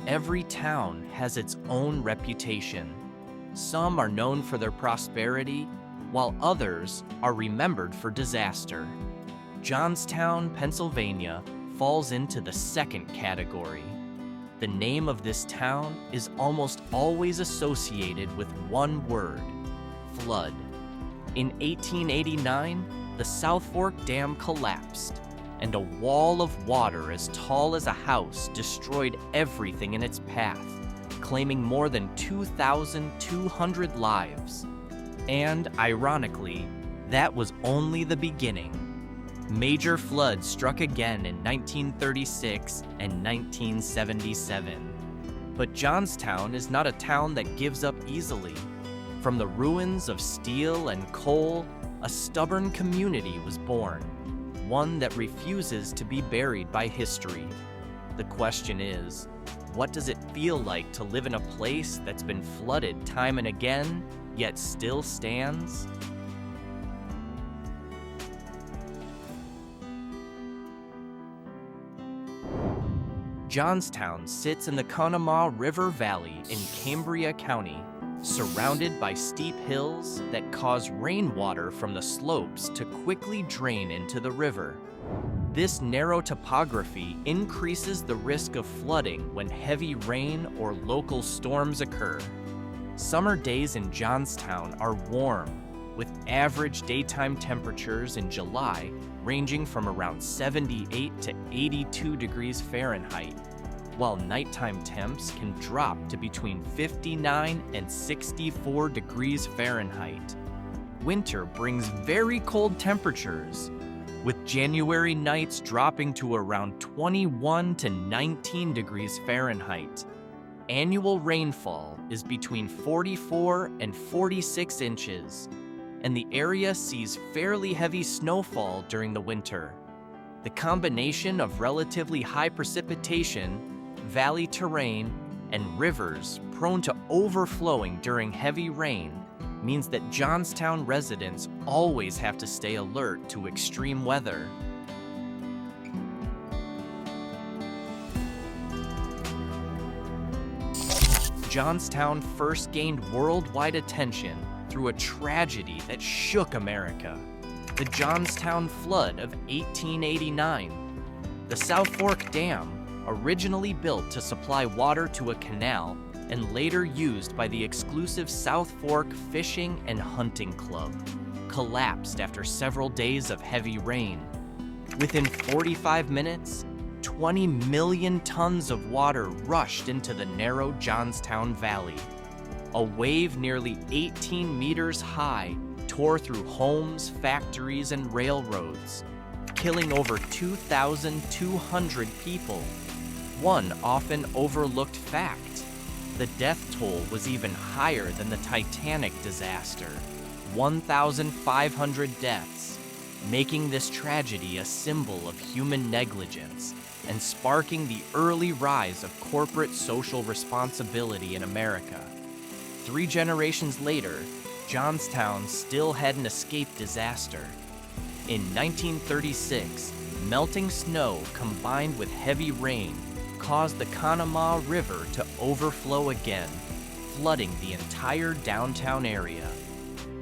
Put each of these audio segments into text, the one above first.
Every town has its own reputation. Some are known for their prosperity, while others are remembered for disaster. Johnstown, Pennsylvania falls into the second category. The name of this town is almost always associated with one word: flood. In 1889, the South Fork Dam collapsed, and a wall of water as tall as a house destroyed everything in its path, claiming more than 2,200 lives. And ironically, that was only the beginning. Major floods struck again in 1936 and 1977. But Johnstown is not a town that gives up easily. From the ruins of steel and coal, a stubborn community was born, one that refuses to be buried by history. The question is, what does it feel like to live in a place that's been flooded time and again, yet still stands? Johnstown sits in the Conemaugh River Valley in Cambria County, surrounded by steep hills that cause rainwater from the slopes to quickly drain into the river. This narrow topography increases the risk of flooding when heavy rain or local storms occur. Summer days in Johnstown are warm, with average daytime temperatures in July ranging from around 78 to 82 degrees Fahrenheit, while nighttime temps can drop to between 59 and 64 degrees Fahrenheit. Winter brings very cold temperatures, with January nights dropping to around 21 to 19 degrees Fahrenheit. Annual rainfall is between 44 and 46 inches, and the area sees fairly heavy snowfall during the winter. The combination of relatively high precipitation, valley terrain, and rivers prone to overflowing during heavy rain means that Johnstown residents always have to stay alert to extreme weather. Johnstown first gained worldwide attention through a tragedy that shook America: the Johnstown Flood of 1889. The South Fork Dam, originally built to supply water to a canal and later used by the exclusive South Fork Fishing and Hunting Club, collapsed after several days of heavy rain. Within 45 minutes, 20 million tons of water rushed into the narrow Johnstown Valley. A wave nearly 18 meters high tore through homes, factories, and railroads, killing over 2,200 people. One often overlooked fact: the death toll was even higher than the Titanic disaster, 1,500 deaths, making this tragedy a symbol of human negligence and sparking the early rise of corporate social responsibility in America. 3 generations later, Johnstown still hadn't escaped disaster. In 1936, melting snow combined with heavy rain caused the Conemaugh River to overflow again, flooding the entire downtown area.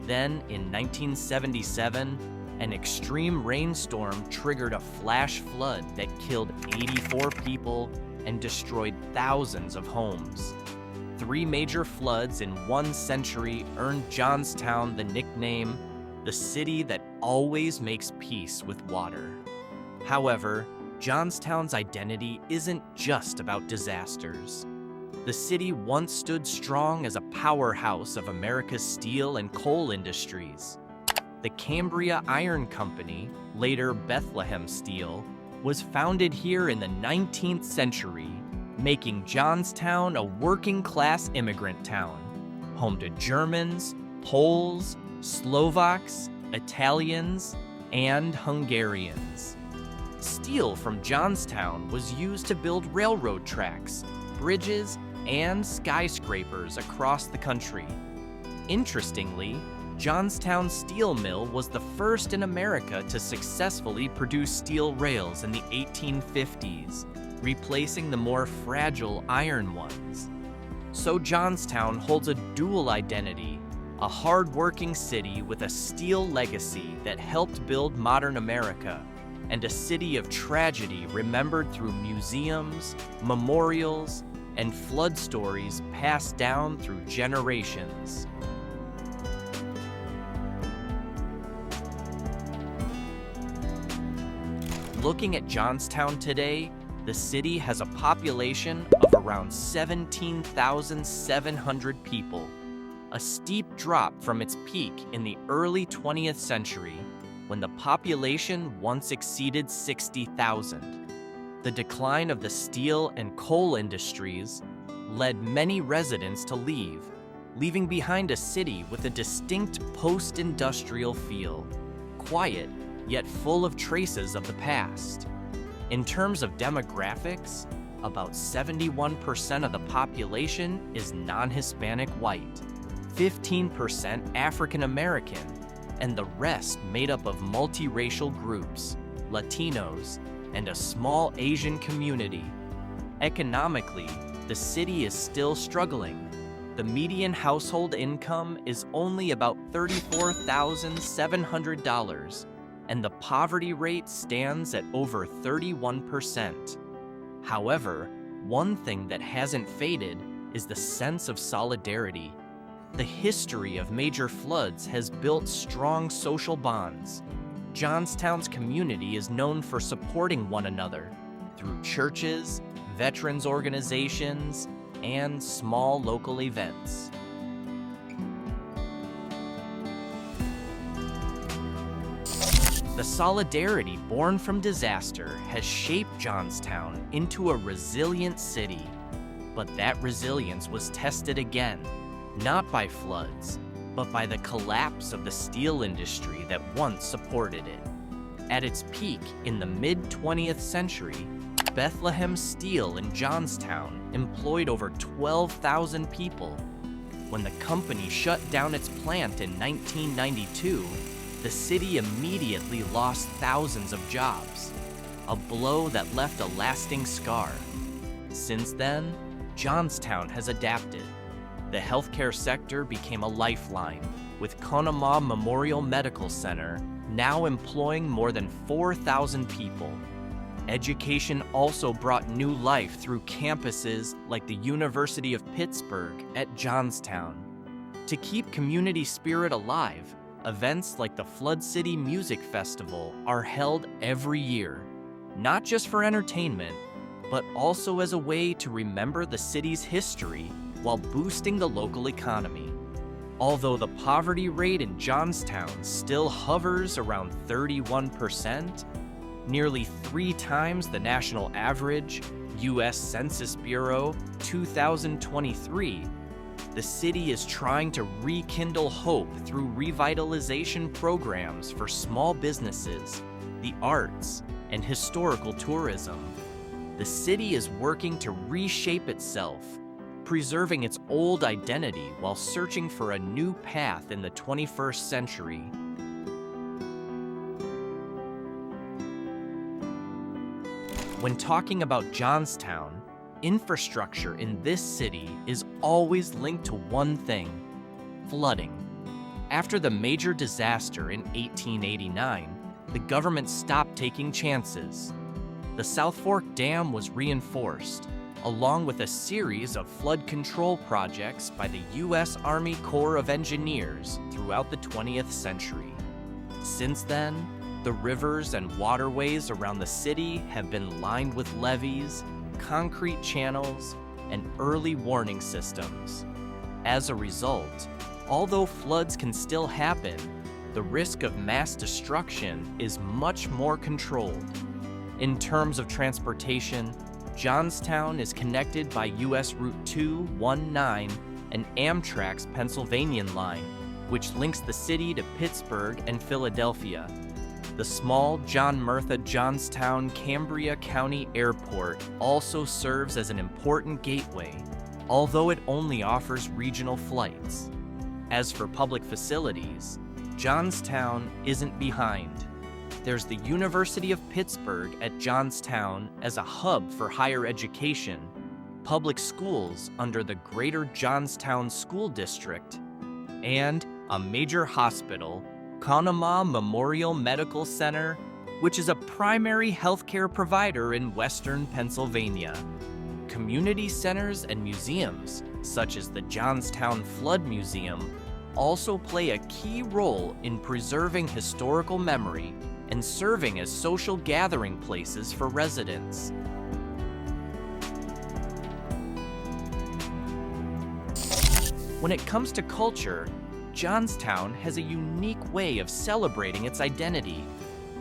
Then, in 1977, an extreme rainstorm triggered a flash flood that killed 84 people and destroyed thousands of homes. 3 major floods in 1 century earned Johnstown the nickname, the city that always makes peace with water. However, Johnstown's identity isn't just about disasters. The city once stood strong as a powerhouse of America's steel and coal industries. The Cambria Iron Company, later Bethlehem Steel, was founded here in the 19th century, making Johnstown a working-class immigrant town, home to Germans, Poles, Slovaks, Italians, and Hungarians. Steel from Johnstown was used to build railroad tracks, bridges, and skyscrapers across the country. Interestingly, Johnstown Steel Mill was the first in America to successfully produce steel rails in the 1850s, replacing the more fragile iron ones. So Johnstown holds a dual identity, a hard-working city with a steel legacy that helped build modern America, and a city of tragedy remembered through museums, memorials, and flood stories passed down through generations. Looking at Johnstown today, the city has a population of around 17,700 people, a steep drop from its peak in the early 20th century, when the population once exceeded 60,000. The decline of the steel and coal industries led many residents to leave, leaving behind a city with a distinct post-industrial feel, quiet yet full of traces of the past. In terms of demographics, about 71% of the population is non-Hispanic white, 15% African American, and the rest made up of multiracial groups, Latinos, and a small Asian community. Economically, the city is still struggling. The median household income is only about $34,700, and the poverty rate stands at over 31%. However, one thing that hasn't faded is the sense of solidarity. The history of major floods has built strong social bonds. Johnstown's community is known for supporting one another through churches, veterans organizations, and small local events. The solidarity born from disaster has shaped Johnstown into a resilient city. But that resilience was tested again, not by floods, but by the collapse of the steel industry that once supported it. At its peak in the mid-20th century, Bethlehem Steel in Johnstown employed over 12,000 people. When the company shut down its plant in 1992, the city immediately lost thousands of jobs, a blow that left a lasting scar. Since then, Johnstown has adapted. The healthcare sector became a lifeline, with Conemaugh Memorial Medical Center now employing more than 4,000 people. Education also brought new life through campuses like the University of Pittsburgh at Johnstown. To keep community spirit alive, events like the Flood City Music Festival are held every year, not just for entertainment, but also as a way to remember the city's history while boosting the local economy. Although the poverty rate in Johnstown still hovers around 31%, nearly 3 times the national average, U.S. Census Bureau 2023, the city is trying to rekindle hope through revitalization programs for small businesses, the arts, and historical tourism. The city is working to reshape itself, preserving its old identity while searching for a new path in the 21st century. When talking about Johnstown, infrastructure in this city is always linked to one thing: flooding. After the major disaster in 1889, the government stopped taking chances. The South Fork Dam was reinforced, along with a series of flood control projects by the U.S. Army Corps of Engineers throughout the 20th century. Since then, the rivers and waterways around the city have been lined with levees, concrete channels, and early warning systems. As a result, although floods can still happen, the risk of mass destruction is much more controlled. In terms of transportation, Johnstown is connected by U.S. Route 219 and Amtrak's Pennsylvanian line, which links the city to Pittsburgh and Philadelphia. The small John Murtha Johnstown Cambria County Airport also serves as an important gateway, although it only offers regional flights. As for public facilities, Johnstown isn't behind. There's the University of Pittsburgh at Johnstown as a hub for higher education, public schools under the Greater Johnstown School District, and a major hospital, Conemaugh Memorial Medical Center, which is a primary healthcare provider in western Pennsylvania. Community centers and museums, such as the Johnstown Flood Museum, also play a key role in preserving historical memory and serving as social gathering places for residents. When it comes to culture, Johnstown has a unique way of celebrating its identity.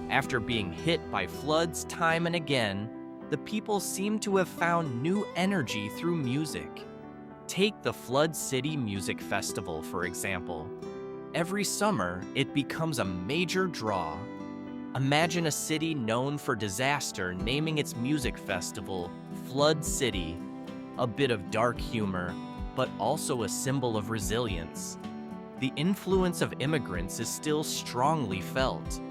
After being hit by floods time and again, the people seem to have found new energy through music. Take the Flood City Music Festival, for example. Every summer, it becomes a major draw. Imagine a city known for disaster naming its music festival Flood City, a bit of dark humor, but also a symbol of resilience. The influence of immigrants is still strongly felt.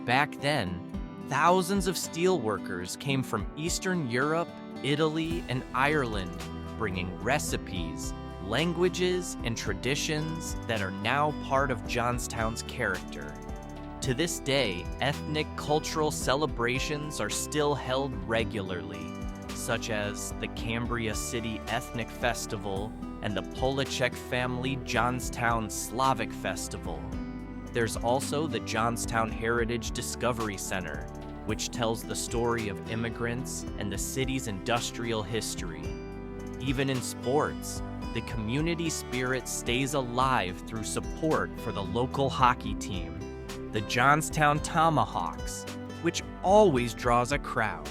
Back then, thousands of steelworkers came from Eastern Europe, Italy, and Ireland, bringing recipes, languages, and traditions that are now part of Johnstown's character. To this day, ethnic cultural celebrations are still held regularly, such as the Cambria City Ethnic Festival and the Polacek Family Johnstown Slavic Festival. There's also the Johnstown Heritage Discovery Center, which tells the story of immigrants and the city's industrial history. Even in sports, the community spirit stays alive through support for the local hockey team, the Johnstown Tomahawks, which always draws a crowd.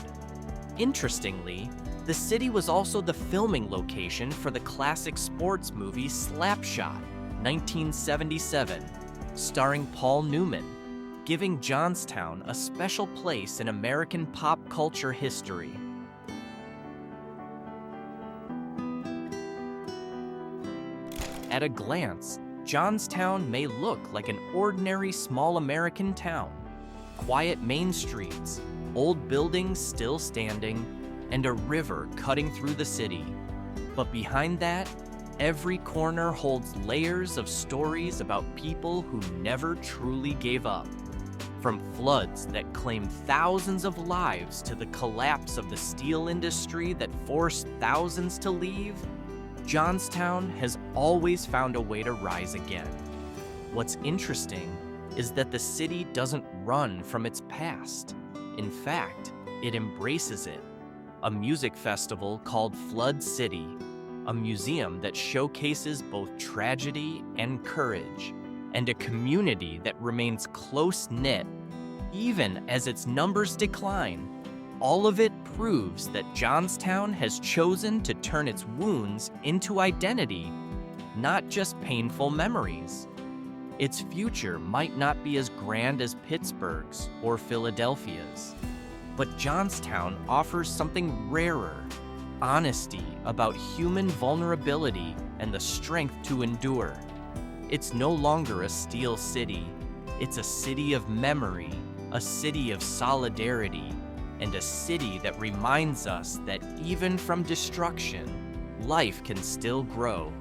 Interestingly, the city was also the filming location for the classic sports movie Slapshot, 1977, starring Paul Newman, giving Johnstown a special place in American pop culture history. At a glance, Johnstown may look like an ordinary small American town. Quiet main streets, old buildings still standing, and a river cutting through the city. But behind that, every corner holds layers of stories about people who never truly gave up. From floods that claimed thousands of lives to the collapse of the steel industry that forced thousands to leave, Johnstown has always found a way to rise again. What's interesting is that the city doesn't run from its past. In fact, it embraces it. A music festival called Flood City, a museum that showcases both tragedy and courage, and a community that remains close-knit, even as its numbers decline. All of it proves that Johnstown has chosen to turn its wounds into identity, not just painful memories. Its future might not be as grand as Pittsburgh's or Philadelphia's, but Johnstown offers something rarer: honesty about human vulnerability and the strength to endure. It's no longer a steel city. It's a city of memory, a city of solidarity, and a city that reminds us that even from destruction, life can still grow.